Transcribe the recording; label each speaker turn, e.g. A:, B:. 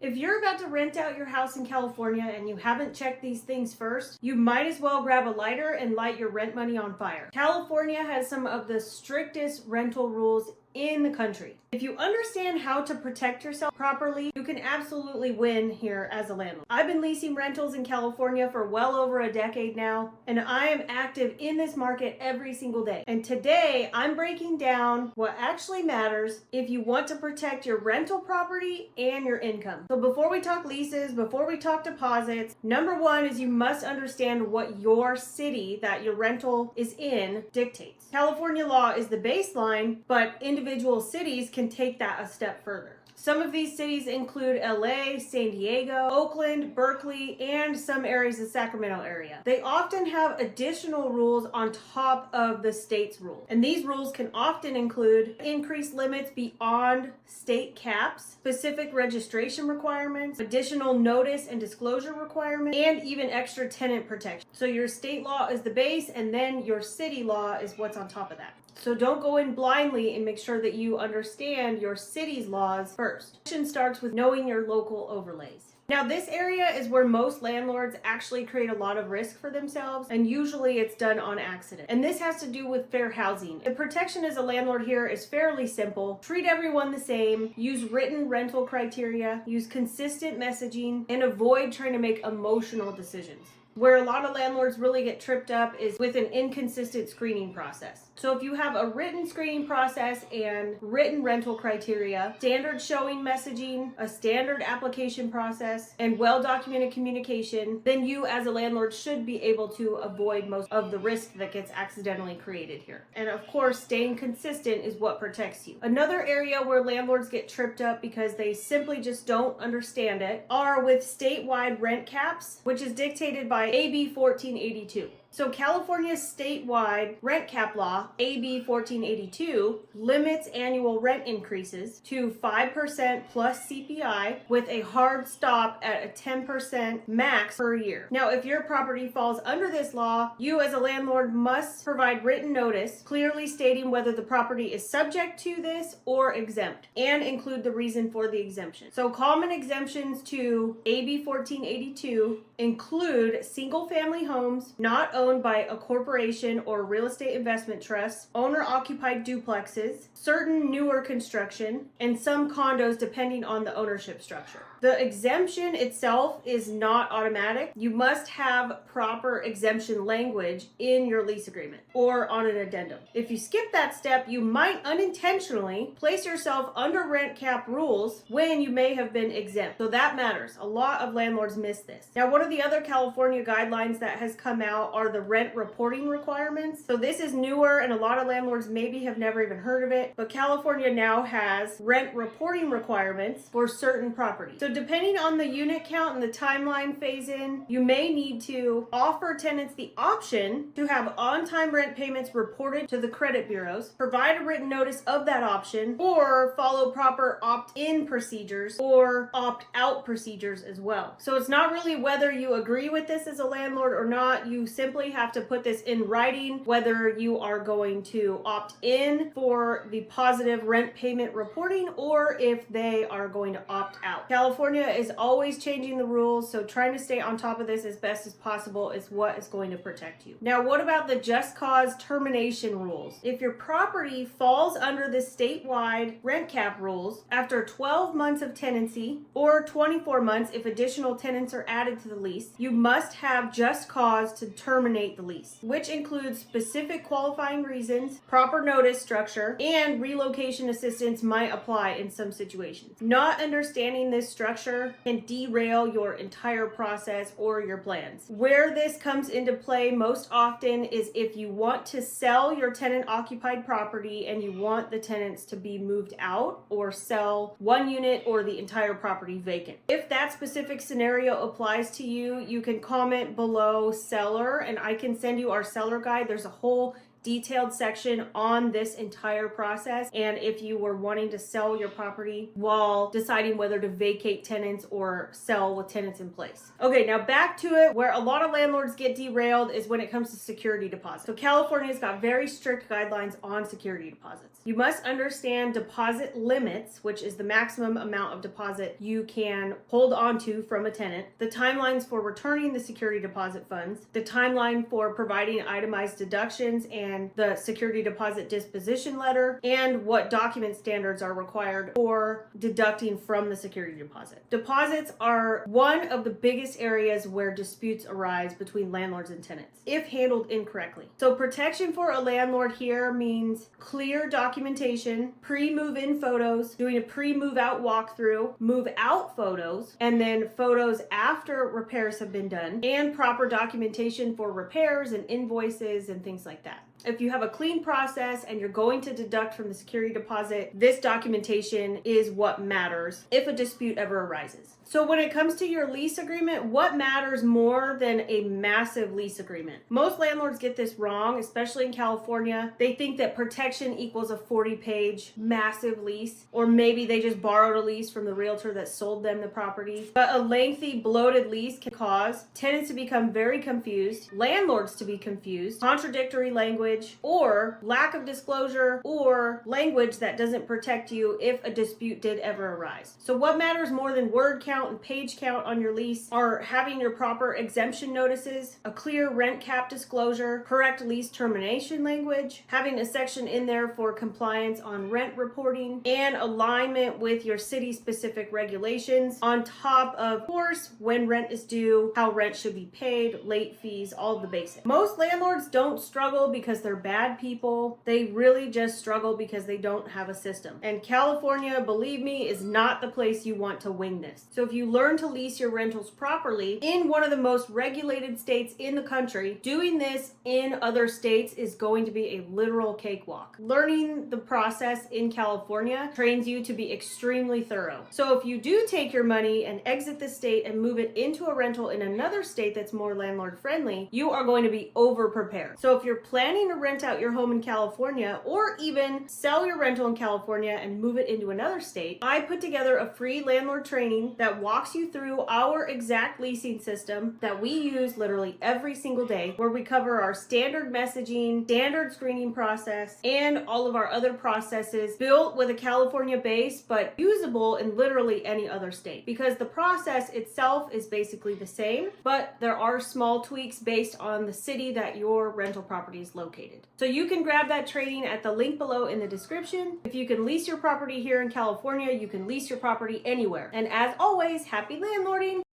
A: If you're about to rent out your house in California and you haven't checked these things first, you might as well grab a lighter and light your rent money on fire. California has some of the strictest rental rules in the country. If you understand how to protect yourself properly, you can absolutely win here as a landlord. I've been leasing rentals in California for well over a decade now, and I am active in this market every single day. And today, I'm breaking down what actually matters if you want to protect your rental property and your income. So before we talk leases, before we talk deposits, number one is you must understand what your city that your rental is in dictates. California law is the baseline, but individual cities can take that a step further. Some of these cities include LA, San Diego, Oakland, Berkeley, and some areas of the Sacramento area. They often have additional rules on top of the state's rules. And these rules can often include increased limits beyond state caps, specific registration requirements, additional notice and disclosure requirements, and even extra tenant protection. So your state law is the base, and then your city law is what's on top of that. So don't go in blindly, and make sure that you understand your city's laws first. It starts with knowing your local overlays. Now, this area is where most landlords actually create a lot of risk for themselves, and usually it's done on accident. And this has to do with fair housing. The protection as a landlord here is fairly simple. Treat everyone the same, use written rental criteria, use consistent messaging, and avoid trying to make emotional decisions. Where a lot of landlords really get tripped up is with an inconsistent screening process. So if you have a written screening process and written rental criteria, standard showing messaging, a standard application process, and well-documented communication, then you as a landlord should be able to avoid most of the risk that gets accidentally created here. And of course, staying consistent is what protects you. Another area where landlords get tripped up because they simply just don't understand it are with statewide rent caps, which is dictated by AB 1482. So California's statewide rent cap law, AB 1482, limits annual rent increases to 5% plus CPI with a hard stop at a 10% max per year. Now, if your property falls under this law, you as a landlord must provide written notice clearly stating whether the property is subject to this or exempt, and include the reason for the exemption. So common exemptions to AB 1482 include single-family homes not owned by a corporation or real estate investment trust, owner-occupied duplexes, certain newer construction, and some condos depending on the ownership structure. The exemption itself is not automatic. You must have proper exemption language in your lease agreement or on an addendum. If you skip that step, you might unintentionally place yourself under rent cap rules when you may have been exempt. So that matters. A lot of landlords miss this. Now, one of the other California guidelines that has come out are the rent reporting requirements. So this is newer, and a lot of landlords maybe have never even heard of it, but California now has rent reporting requirements for certain properties. So depending on the unit count and the timeline phase in, you may need to offer tenants the option to have on-time rent payments reported to the credit bureaus, provide a written notice of that option, or follow proper opt-in procedures or opt-out procedures as well. So it's not really whether you agree with this as a landlord or not. You simply have to put this in writing, whether you are going to opt in for the positive rent payment reporting or if they are going to opt out. California is always changing the rules, so trying to stay on top of this as best as possible is what is going to protect you. Now, what about the just cause termination rules? If your property falls under the statewide rent cap rules after 12 months of tenancy or 24 months if additional tenants are added to the lease, you must have just cause to terminate the lease, which includes specific qualifying reasons, proper notice structure, and relocation assistance might apply in some situations. Not understanding this structure can derail your entire process or your plans. Where this comes into play most often is if you want to sell your tenant-occupied property and you want the tenants to be moved out or sell one unit or the entire property vacant. If that specific scenario applies to you, you can comment below seller and I can send you our seller guide. There's a whole detailed section on this entire process, and if you were wanting to sell your property while deciding whether to vacate tenants or sell with tenants in place. Okay, now back to it. Where a lot of landlords get derailed is when it comes to security deposits. So California's got very strict guidelines on security deposits. You must understand deposit limits, which is the maximum amount of deposit you can hold onto from a tenant, the timelines for returning the security deposit funds, the timeline for providing itemized deductions and the security deposit disposition letter, and what document standards are required for deducting from the security deposit. Deposits are one of the biggest areas where disputes arise between landlords and tenants if handled incorrectly. So protection for a landlord here means clear documentation, pre-move-in photos, doing a pre-move-out walkthrough, move-out photos, and then photos after repairs have been done, and proper documentation for repairs and invoices and things like that. If you have a clean process and you're going to deduct from the security deposit, this documentation is what matters if a dispute ever arises. So when it comes to your lease agreement, what matters more than a massive lease agreement? Most landlords get this wrong, especially in California. They think that protection equals a 40-page massive lease, or maybe they just borrowed a lease from the realtor that sold them the property. But a lengthy, bloated lease can cause tenants to become very confused, landlords to be confused, contradictory language, or lack of disclosure, or language that doesn't protect you if a dispute did ever arise. So what matters more than word count and page count on your lease are having your proper exemption notices, a clear rent cap disclosure, correct lease termination language, having a section in there for compliance on rent reporting, and alignment with your city-specific regulations, on top of course, when rent is due, how rent should be paid, late fees, all the basics. Most landlords don't struggle because they're bad people. They really just struggle because they don't have a system. And California, believe me, is not the place you want to wing this. So if you learn to lease your rentals properly in one of the most regulated states in the country, doing this in other states is going to be a literal cakewalk. Learning the process in California trains you to be extremely thorough. So if you do take your money and exit the state and move it into a rental in another state that's more landlord friendly, you are going to be over prepared. So if you're planning to rent out your home in California, or even sell your rental in California and move it into another state, I put together a free landlord training that walks you through our exact leasing system that we use literally every single day, where we cover our standard messaging, standard screening process, and all of our other processes built with a California base, but usable in literally any other state, because the process itself is basically the same, but there are small tweaks based on the city that your rental property is located. So you can grab that training at the link below in the description. If you can lease your property here in California, you can lease your property anywhere. And as always, happy landlording!